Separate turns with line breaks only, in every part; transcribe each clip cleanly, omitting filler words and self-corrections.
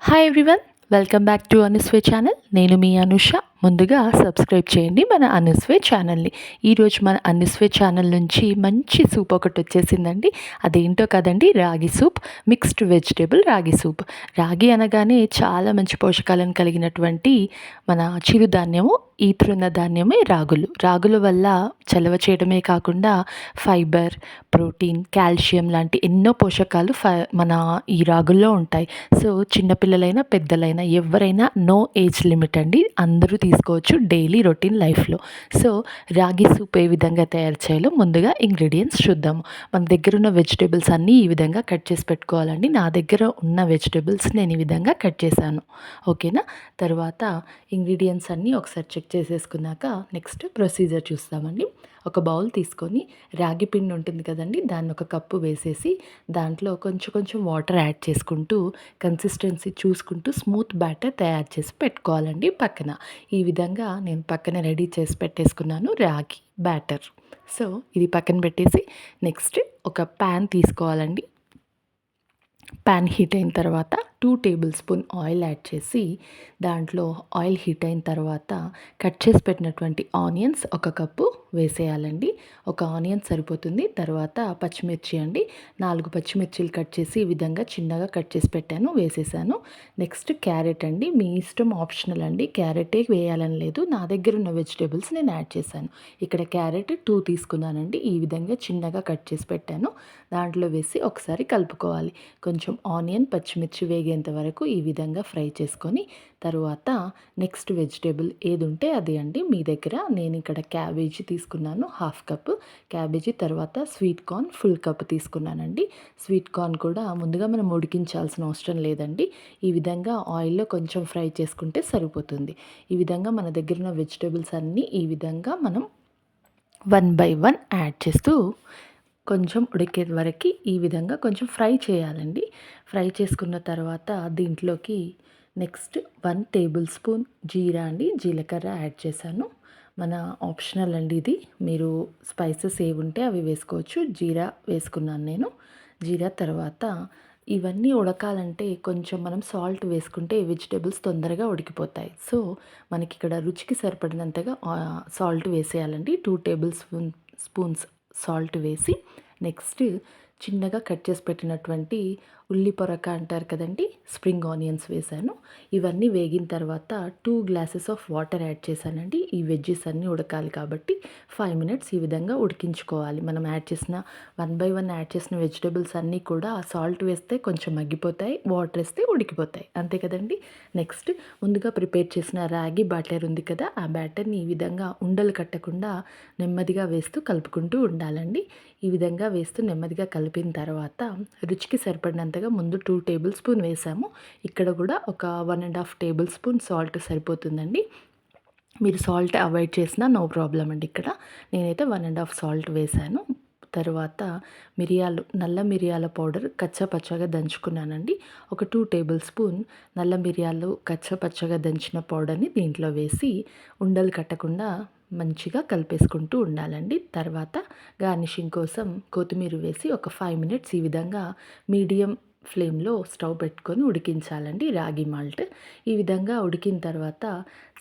Hi everyone, welcome back to అనుస్వే channel. నేను మీ అనుష. ముందుగా సబ్స్క్రైబ్ చేయండి మన అనుస్వే ఛానల్ని. ఈరోజు మన అనుస్వే ఛానల్ నుంచి మంచి సూప్ ఒకటి వచ్చేసిందండి. అదేంటో కదండి, రాగి సూప్, మిక్స్డ్ వెజిటేబుల్ రాగి సూప్. రాగి అనగానే చాలా మంచి పోషకాలను కలిగినటువంటి మన చిరుధాన్యము, ఈ తృణధాన్యమే రాగులు. రాగుల వల్ల చలవ చేయడమే కాకుండా ఫైబర్, ప్రోటీన్, కాల్షియం లాంటి ఎన్నో పోషకాలు మన ఈ రాగుల్లో ఉంటాయి. సో చిన్నపిల్లలైనా పెద్దలైనా ఎవరైనా నో ఏజ్ లిమిట్ అండి, అందరూ తీసుకోవచ్చు డైలీ రొటీన్ లైఫ్లో. సో రాగి సూప్ ఏ విధంగా తయారు చేయాలో ముందుగా ఇంగ్రీడియంట్స్ చూద్దాము. మన దగ్గర ఉన్న వెజిటేబుల్స్ అన్నీ ఈ విధంగా కట్ చేసి పెట్టుకోవాలండి. నా దగ్గర ఉన్న వెజిటేబుల్స్ నేను ఈ విధంగా కట్ చేశాను. ఓకేనా. తర్వాత ఇంగ్రీడియంట్స్ అన్నీ ఒకసారి చెక్ చేసేసుకున్నాక నెక్స్ట్ ప్రొసీజర్ చూస్తామండి. ఒక బౌల్ తీసుకొని రాగి పిండి ఉంటుంది కదండి, దాన్ని ఒక కప్పు వేసేసి దాంట్లో కొంచెం కొంచెం వాటర్ యాడ్ చేసుకుంటూ కన్సిస్టెన్సీ చూసుకుంటూ స్మూత్ బ్యాటర్ తయారు చేసి పెట్టుకోవాలండి పక్కన. ఈ విధంగా నేను పక్కన రెడీ చేసి పెట్టేసుకున్నాను రాగి బ్యాటర్. సో ఇది పక్కన పెట్టేసి నెక్స్ట్ ఒక ప్యాన్ తీసుకోవాలండి. ప్యాన్ హీట్ అయిన తర్వాత 2 టేబుల్ స్పూన్ ఆయిల్ యాడ్ చేసి దాంట్లో ఆయిల్ హీట్ అయిన తర్వాత కట్ చేసి పెట్టినటువంటి ఆనియన్స్ ఒక కప్పు వేసేయాలండి. ఒక ఆనియన్ సరిపోతుంది. తర్వాత పచ్చిమిర్చి అండి, 4 పచ్చిమిర్చిలు కట్ చేసి ఈ విధంగా చిన్నగా కట్ చేసి పెట్టాను, వేసేసాను. నెక్స్ట్ క్యారెట్ అండి, మీ ఇష్టం, ఆప్షనల్ అండి. క్యారెటే వేయాలని లేదు, నా దగ్గర ఉన్న వెజిటేబుల్స్ నేను యాడ్ చేశాను. ఇక్కడ క్యారెట్ 2 తీసుకున్నానండి. ఈ విధంగా చిన్నగా కట్ చేసి పెట్టాను. దాంట్లో వేసి ఒకసారి కలుపుకోవాలి. కొంచెం ఆనియన్, పచ్చిమిర్చి వేగేంత వరకు ఈ విధంగా ఫ్రై చేసుకొని తరువాత నెక్స్ట్ వెజిటేబుల్ ఏది ఉంటే అది అండి మీ దగ్గర. నేను ఇక్కడ క్యాబేజీ తీసుకున్నాను, హాఫ్ కప్ క్యాబేజీ. తర్వాత స్వీట్ కార్న్ ఫుల్ కప్ తీసుకున్నానండి. స్వీట్ కార్న్ కూడా ముందుగా మనం ఉడికించాల్సిన అవసరం లేదండి. ఈ విధంగా ఆయిల్లో కొంచెం ఫ్రై చేసుకుంటే సరిపోతుంది. ఈ విధంగా మన దగ్గర ఉన్న వెజిటేబుల్స్ అన్నీ ఈ విధంగా మనం 1 బై 1 యాడ్ చేస్తూ కొంచెం ఉడికే వరకు ఈ విధంగా కొంచెం ఫ్రై చేయాలండి. ఫ్రై చేసుకున్న తర్వాత దీంట్లోకి నెక్స్ట్ 1 టేబుల్ స్పూన్ జీరా అండి, జీలకర్ర యాడ్ చేశాను. మన ఆప్షనల్ అండి ఇది, మీరు స్పైసెస్ ఏవి ఉంటే అవి వేసుకోవచ్చు. జీరా వేసుకున్నాను నేను. జీరా తర్వాత ఇవన్నీ ఉడకాలంటే కొంచెం మనం సాల్ట్ వేసుకుంటే వెజిటేబుల్స్ తొందరగా ఉడికిపోతాయి. సో మనకి ఇక్కడ రుచికి సరిపడినంతగా సాల్ట్ వేసేయాలండి. 2 టేబుల్ స్పూన్స్ సాల్ట్ వేసి నెక్స్ట్ చిన్నగా కట్ చేసి పెట్టినటువంటి ఉల్లి పొరక అంటారు కదండి, స్ప్రింగ్ ఆనియన్స్ వేసాను. ఇవన్నీ వేగిన తర్వాత 2 గ్లాసెస్ ఆఫ్ వాటర్ యాడ్ చేశానండి. ఈ వెజ్జెస్ అన్నీ ఉడకాలి కాబట్టి 5 మినిట్స్ ఈ విధంగా ఉడికించుకోవాలి. మనం యాడ్ చేసిన 1 బై 1 యాడ్ చేసిన వెజిటేబుల్స్ అన్నీ కూడా సాల్ట్ వేస్తే కొంచెం మగ్గిపోతాయి, వాటర్ వేస్తే ఉడికిపోతాయి, అంతే కదండి. నెక్స్ట్ ముందుగా ప్రిపేర్ చేసిన రాగి బ్యాటర్ ఉంది కదా, ఆ బ్యాటర్ని ఈ విధంగా ఉండలు కట్టకుండా నెమ్మదిగా వేస్తూ కలుపుకుంటూ ఉండాలండి. ఈ విధంగా వేస్తూ నెమ్మదిగా కలిపిన తర్వాత రుచికి సరిపడినంతగా ముందు 2 టేబుల్ స్పూన్ వేసాము. ఇక్కడ కూడా ఒక 1.5 టేబుల్ స్పూన్ సాల్ట్ సరిపోతుందండి. మీరు సాల్ట్ అవాయిడ్ చేసినా నో ప్రాబ్లం అండి. ఇక్కడ నేనైతే 1.5 సాల్ట్ వేసాను. తర్వాత మిరియాలు, నల్ల మిరియాల పౌడర్ కచ్చపచ్చగా దంచుకున్నానండి. ఒక 2 టేబుల్ స్పూన్ నల్ల మిరియాలు కచ్చపచ్చగా దంచిన పౌడర్ని దీంట్లో వేసి ఉండలు కట్టకుండా మంచిగా కలిపేసుకుంటూ ఉండాలండి. తర్వాత గార్నిషింగ్ కోసం కొత్తిమీర వేసి ఒక 5 మినిట్స్ ఈ విధంగా మీడియం ఫ్లేమ్లో స్టవ్ పెట్టుకొని ఉడికించాలండి రాగి మాల్ట్. ఈ విధంగా ఉడికిన తర్వాత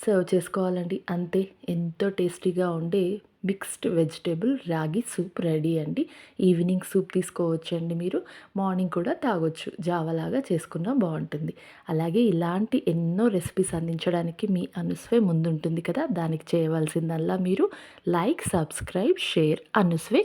సర్వ్ చేసుకోవాలండి. అంతే, ఎంతో టేస్టీగా ఉండే మిక్స్డ్ వెజిటేబుల్ రాగి సూప్ రెడీ అండి. ఈవినింగ్ సూప్ తీసుకోవచ్చండి, మీరు మార్నింగ్ కూడా తాగొచ్చు, జావలాగా చేసుకున్నా బాగుంటుంది. అలాగే ఇలాంటి ఎన్నో రెసిపీస్ అందించడానికి మీ అనుస్వే ముందుంటుంది కదా. దానికి చేయవలసిందల్లా మీరు లైక్, సబ్స్క్రైబ్, షేర్ అనుస్వే